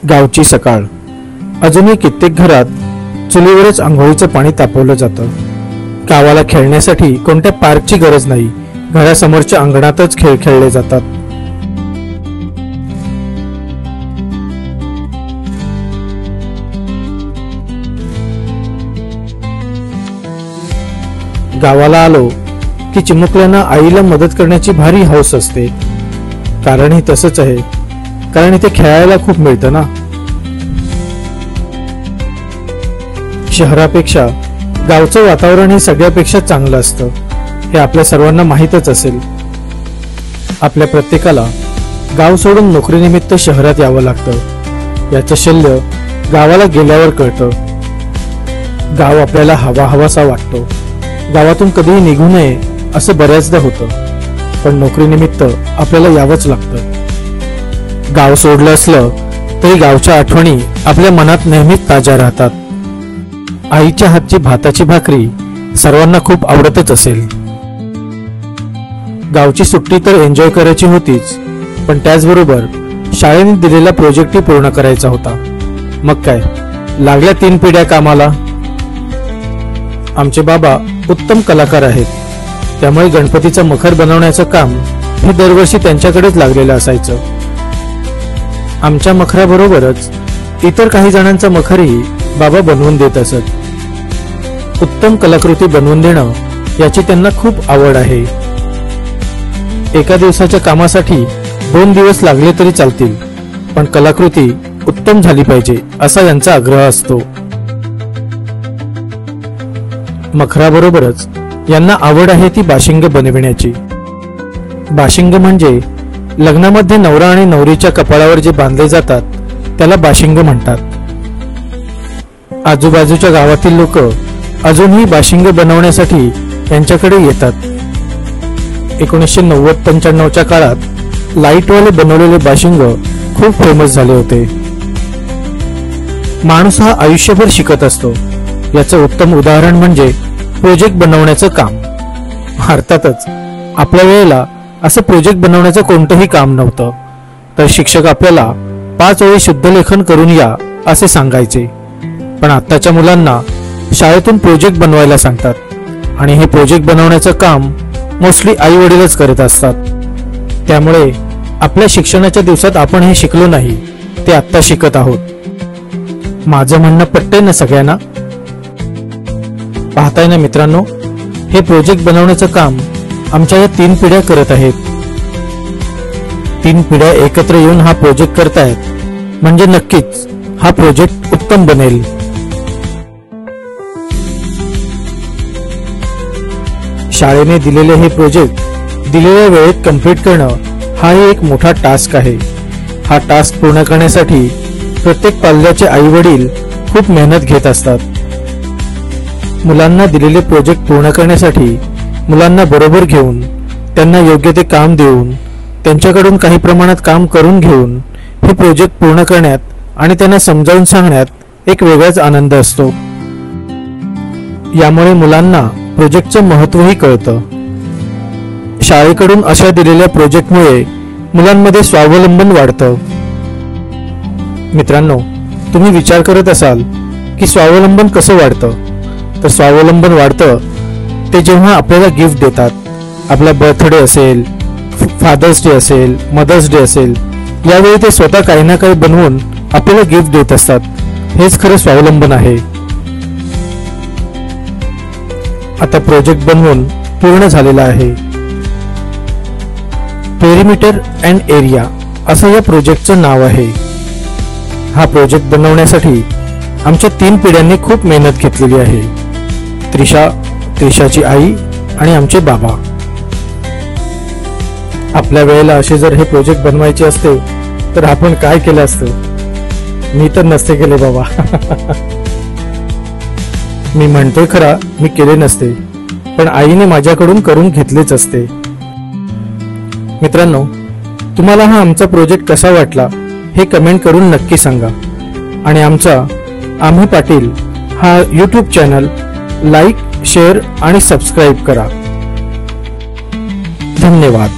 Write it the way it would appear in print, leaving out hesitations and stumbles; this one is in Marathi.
गावची सकाळ. अजूनही कित्येक घरात चुलीवरच आंघोळीचं पाणी तापवलं जातं. गावाला खेळण्यासाठी कोणत्या पार्कची गरज नाही. घरासमोरच्या अंगणातच खेळ खेळले जातात. गावाला आलो की चिमुकल्यांना आईला मदत करण्याची भारी हौस असते. कारण हे तसंच आहे, कारण इथे खेळायला खूप मिळतं ना. शहरापेक्षा गावचं वातावरण हे सगळ्यापेक्षा चांगलं असतं, हे आपल्या सर्वांना माहीतच असेल. आपल्या प्रत्येकाला गाव सोडून नोकरीनिमित्त शहरात यावं लागतं. याचं शल्य गावाला गेल्यावर कळतं. गाव आपल्याला हवाहवासा वाटतो. गावातून कधीही निघू नये असं बऱ्याचदा होतं, पण नोकरीनिमित्त आपल्याला यावंच लागतं. गाव सोडलं असलं तरी गावच्या आठवणी आपल्या मनात नेहमीच ताज्या राहतात. आईच्या हातची भाताची भाकरी सर्वांना खूप आवडतच असेल. गावची सुट्टी तर एन्जॉय करायची होतीच, पण त्याचबरोबर शाळेने दिलेला प्रोजेक्टही पूर्ण करायचा होता. मग काय, लागल्या 3 पिढ्या कामाला. आमचे बाबा उत्तम कलाकार आहेत, त्यामुळे गणपतीचं मखर बनवण्याचं काम हे दरवर्षी त्यांच्याकडेच लागलेलं असायचं. आमच्या मखराबरोबरच इतर काही जणांचा मखरही बाबा बनवून देत असत. उत्तम कलाकृती बनवून देणं याची त्यांना खूप आवड आहे. एका दिवसाच्या कामासाठी 2 दिवस लागले तरी चालतील, पण कलाकृती उत्तम झाली पाहिजे असा यांचा आग्रह असतो. मखराबरोबरच यांना आवड आहे ती बाशिंग बनविण्याची. बाशिंग म्हणजे लग्नामध्ये नवरा आणि नवरीच्या कपाळावर जे बांधले जातात त्याला बाशिंग म्हणतात. आजूबाजूच्या गावातील लोक अजूनही बाशिंग बनवण्यासाठी यांच्याकडे येतात. 1990-95च्या काळात लाईटवाले बनवलेले बाशिंग खूप फेमस झाले होते. माणूस हा आयुष्यभर शिकत असतो, याचं उत्तम उदाहरण म्हणजे प्रोजेक्ट बनवण्याचं काम. अर्थातच आपल्या वेळेला असं प्रोजेक्ट बनवण्याचं कोणतंही काम नव्हतं, तर शिक्षक आपल्याला 5 ओळी शुद्धलेखन करून या असे सांगायचे. पण आत्ताच्या मुलांना शाळेतून प्रोजेक्ट बनवायला सांगतात, आणि हे प्रोजेक्ट बनवण्याचं काम मोस्टली आई वडीलच करत असतात. त्यामुळे आपल्या शिक्षणाच्या दिवसात आपण हे शिकलो नाही, ते आत्ता शिकत आहोत. माझं म्हणणं पटतंय ना सगळ्यांना? पाहताय ना मित्रांनो, हे प्रोजेक्ट बनवण्याचं काम आमच्या या 3 पिढ्या करत आहेत. 3 पिढ्या एकत्र येऊन हा प्रोजेक्ट करतायत, म्हणजे नक्कीच हा प्रोजेक्ट उत्तम बनेल. शाळेने दिलेले हे प्रोजेक्ट दिलेल्या वेळेत कंप्लीट करणं हाही एक मोठा टास्क आहे. हा टास्क पूर्ण करण्यासाठी प्रत्येक पाल्याचे आई वडील खूप मेहनत घेत असतात. मुलांना दिलेले प्रोजेक्ट पूर्ण करण्यासाठी मुलांना बरोबर घेऊन, त्यांना योग्य ते काम देऊन, त्यांच्याकडून काही प्रमाणात काम करून घेऊन हे प्रोजेक्ट पूर्ण करण्यात आणि त्यांना समजावून सांगण्यात एक वेगळाच आनंद असतो. यामुळे मुलांना प्रोजेक्टचं महत्त्वही कळतं. शाळेकडून अशा दिलेल्या प्रोजेक्टमुळे मुलांमध्ये स्वावलंबन वाढतं. मित्रांनो, तुम्ही विचार करत असाल की स्वावलंबन कसं वाढतं? तर स्वावलंबन वाढतं ते जेव्हा आपल्याला गिफ्ट देतात. आपला बर्थडे असेल, फादर्स डे असेल, मदर्स डे असेल, यावेळी ते स्वतः काही ना काही बनवून आपल्याला गिफ्ट देत असतात. हेच खरं स्वावलंबन आहे. आता प्रोजेक्ट बनवून पूर्ण झालेला आहे. पेरिमीटर अँड एरिया असं या प्रोजेक्टचं नाव आहे. हा प्रोजेक्ट बनवण्यासाठी आमच्या 3 पिढ्यांनी खूप मेहनत घेतलेली आहे. त्रिशाची आई आणि आमचे बाबा. आपल्या वेळेला असे जर हे प्रोजेक्ट बनवायचे असते तर आपण काय केलं असतं? मी तर नसते केले बाबा. मी म्हणतोय खरा, मी केले नसते, पण आईने माझ्याकडून करून घेतलेच असते. मित्रांनो, तुम्हाला हा आमचा प्रोजेक्ट कसा वाटला हे कमेंट करून नक्की सांगा. आणि आमचा आम्ही पाटील हा YouTube चॅनल लाईक, शेअर आणि सबस्क्राईब करा. धन्यवाद.